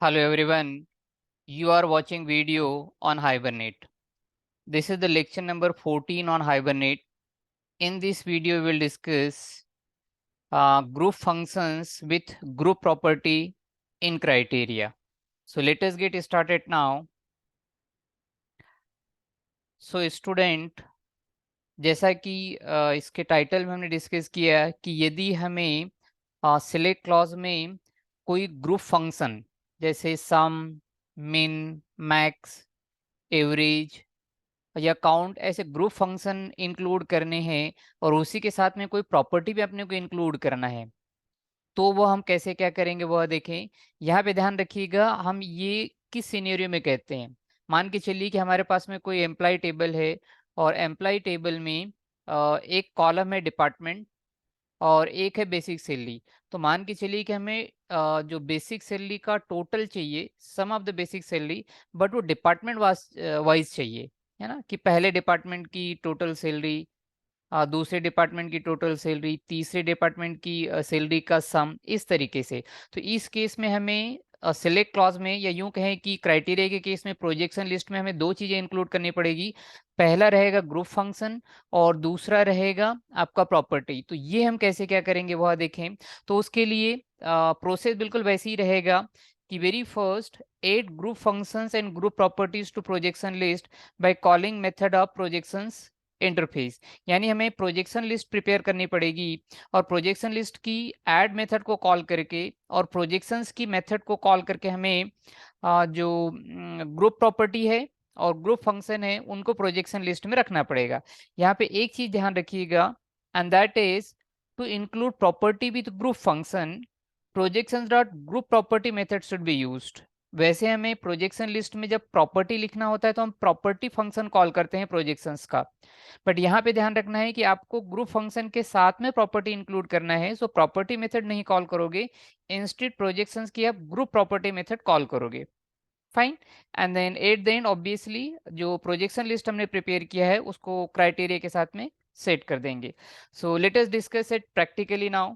Hello everyone, you are watching video on Hibernate. This is the lecture number 14 on Hibernate. In this video, we will discuss group functions with group property in criteria. So let us get started now. So student, जैसा कि इसके title में हमने discuss किया कि यदि हमें select clause में कोई ग्रुप फंक्शन जैसे सम, मिन, मैक्स, एवरेज या काउंट ऐसे ग्रुप फंक्शन इंक्लूड करने हैं और उसी के साथ में कोई प्रॉपर्टी भी अपने को इंक्लूड करना है, तो वो हम कैसे क्या करेंगे वह देखें। यहाँ पे ध्यान रखिएगा, हम ये किस सिनेरियो में कहते हैं। मान के चलिए कि हमारे पास में कोई एम्प्लॉय टेबल है और एम्प्लॉय टेबल में एक कॉलम है डिपार्टमेंट और एक है बेसिक सैलरी। तो मान के चलिए कि हमें जो बेसिक सैलरी का टोटल चाहिए, sum of the basic salary, but वो डिपार्टमेंट वाइज चाहिए, है ना, कि पहले डिपार्टमेंट की टोटल सैलरी, दूसरे डिपार्टमेंट की टोटल सैलरी, तीसरे डिपार्टमेंट की सैलरी का सम, इस तरीके से। तो इस केस में हमें सिलेक्ट क्लॉज में या यूं कहें कि क्राइटेरिया के केस में प्रोजेक्शन लिस्ट में हमें दो चीजें इंक्लूड करनी पड़ेगी। पहला रहेगा ग्रुप फंक्शन और दूसरा रहेगा आपका प्रॉपर्टी। तो ये हम कैसे क्या करेंगे वह देखें। तो उसके लिए प्रोसेस बिल्कुल वैसे ही रहेगा कि very first add group functions and group properties to projection list by calling method of projections interface. यानी हमें प्रोजेक्शन लिस्ट प्रिपेयर करनी पड़ेगी और प्रोजेक्शन लिस्ट की ऐड मेथड को कॉल करके और प्रोजेक्शंस की मेथड को कॉल करके हमें जो ग्रुप प्रॉपर्टी है और ग्रुप फंक्शन है उनको प्रोजेक्शन लिस्ट में रखना पड़ेगा। यहाँ पे एक चीज ध्यान रखिएगा, and that is to include property with group function, projections dot group property method should be used. वैसे हमें प्रोजेक्शन लिस्ट में जब प्रॉपर्टी लिखना होता है तो हम प्रॉपर्टी फंक्शन कॉल करते हैं प्रोजेक्शंस का, बट यहाँ पे ध्यान रखना है कि आपको ग्रुप फंक्शन के साथ में प्रॉपर्टी इंक्लूड करना है। सो प्रॉपर्टी मेथड नहीं कॉल करोगे, इंस्टेड प्रोजेक्शंस की आप ग्रुप प्रॉपर्टी मेथड कॉल करोगे। Fine. And then at the end obviously जो प्रोजेक्शन लिस्ट हमने प्रिपेयर किया है उसको क्राइटेरिया के साथ में सेट कर देंगे। So let us discuss it practically now.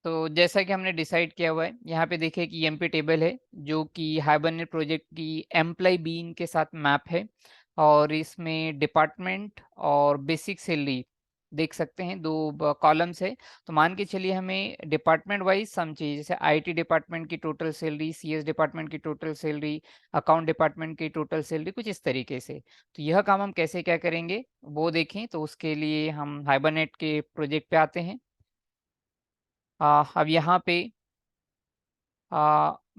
तो जैसा कि हमने डिसाइड किया हुआ है, यहाँ पे देखिए कि एमपी टेबल है जो कि हाइबरनेट प्रोजेक्ट की एम्प्लॉय बीन के साथ मैप है और इसमें डिपार्टमेंट और बेसिक सैलरी देख सकते हैं, दो कॉलम्स है। तो मान के चलिए हमें डिपार्टमेंट वाइज सम चाहिए, जैसे आईटी डिपार्टमेंट की टोटल सैलरी, सीएस डिपार्टमेंट की टोटल सैलरी, अकाउंट डिपार्टमेंट की टोटल सैलरी, कुछ इस तरीके से। तो यह काम हम कैसे क्या करेंगे वो देखें। तो उसके लिए हम हाइबरनेट के प्रोजेक्ट पे आते हैं। अब यहाँ पे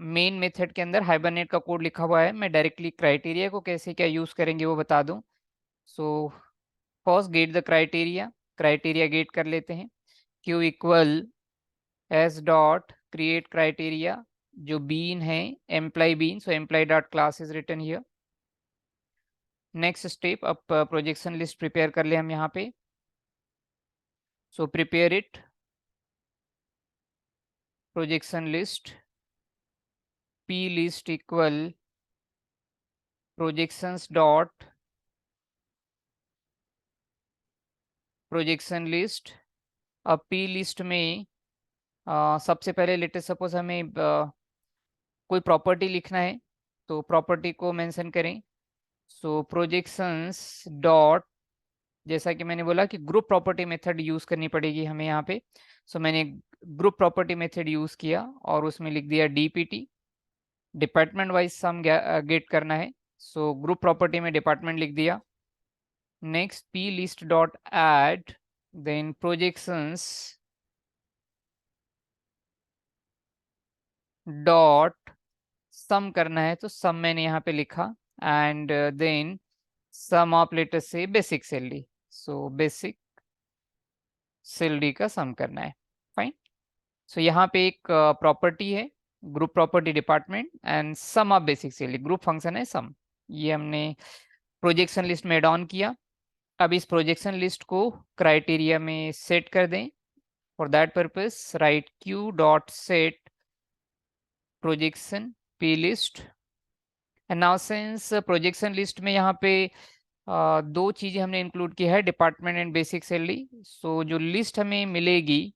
मेन मेथड के अंदर हाइबरनेट का कोड लिखा हुआ है। मैं डायरेक्टली क्राइटेरिया को कैसे क्या यूज करेंगे वो बता दूं। So first get the criteria, criteria get कर लेते हैं। Q equal S dot create criteria, जो बीन है employee bean, so employee dot class is written here. Next step, अब प्रोजेक्शन लिस्ट प्रिपेयर कर ले हम यहाँ पे। So prepare it, projection list p list equal projections dot projection list. अब p list में सबसे पहले लेटेस्ट सपोज हमें कोई प्रॉपर्टी लिखना है, तो प्रॉपर्टी को मेंशन करें। सो प्रोजेक्शंस डॉट, जैसा कि मैंने बोला कि ग्रुप प्रॉपर्टी मेथड यूज करनी पड़ेगी हमें यहाँ पे। सो मैंने ग्रुप प्रॉपर्टी मेथड यूज किया और उसमें लिख दिया DPT, department wise sum get करना है। सो ग्रुप प्रॉपर्टी में डिपार्टमेंट लिख दिया। Next P list dot add, then projections dot sum करना है, तो सम मैंने यहाँ पे लिखा। And then sum of letter से basic salary, so basic salary का सम करना है। फाइन। सो यहाँ पे एक प्रॉपर्टी है group property department and sum of basic salary, group function है सम, ये हमने प्रोजेक्शन लिस्ट में एड ऑन किया। अब इस प्रोजेक्शन लिस्ट को क्राइटेरिया में सेट कर दें। For that purpose write Q dot set projection p list. And now since projection list में यहाँ पे दो चीजें हमने इंक्लूड की है, department and basic salary. So जो लिस्ट हमें मिलेगी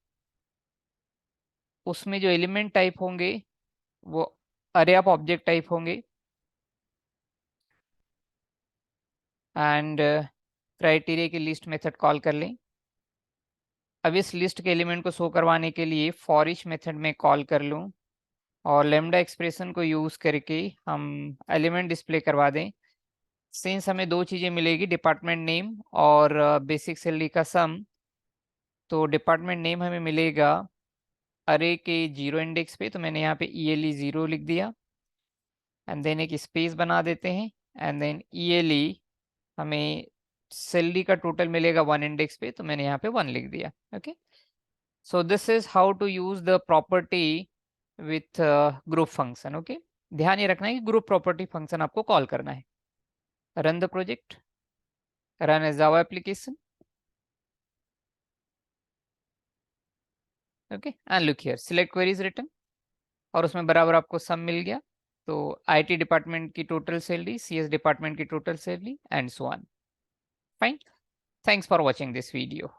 उसमें जो एलिमेंट टाइप होंगे वो अरे ऑफ ऑब्जेक्ट टाइप होंगे, एंड क्राइटेरिया की लिस्ट मेथड कॉल कर लें। अब इस लिस्ट के एलिमेंट को शो करवाने के लिए फॉर ईच मेथड में कॉल कर लूँ और लेमडा एक्सप्रेशन को यूज करके हम एलिमेंट डिस्प्ले करवा दें। सिंस हमें दो चीजें मिलेगी, डिपार्टमेंट नेम और बेसिक सैलरी का सम, तो डिपार्टमेंट नेम हमें मिलेगा अरे के 0 इंडेक्स पे, तो मैंने यहाँ पे ELE 0 लिख दिया, एंड देन एक स्पेस बना देते हैं, एंड देन ELE हमें सैलरी का टोटल मिलेगा 1 इंडेक्स पे, तो मैंने यहाँ पे 1 लिख दिया। Okay, so this is how to use the property with group function. Okay, ध्यान ये रखना है कि ग्रुप प्रॉपर्टी फंक्शन आपको कॉल करना है। Run the project, run as Java application. Okay, and look here, select queries return, और उसमें बराबर आपको सम मिल गया। तो IT डिपार्टमेंट की टोटल सैलरी, CS डिपार्टमेंट की total salary, and so on. Fine, thanks for watching this video.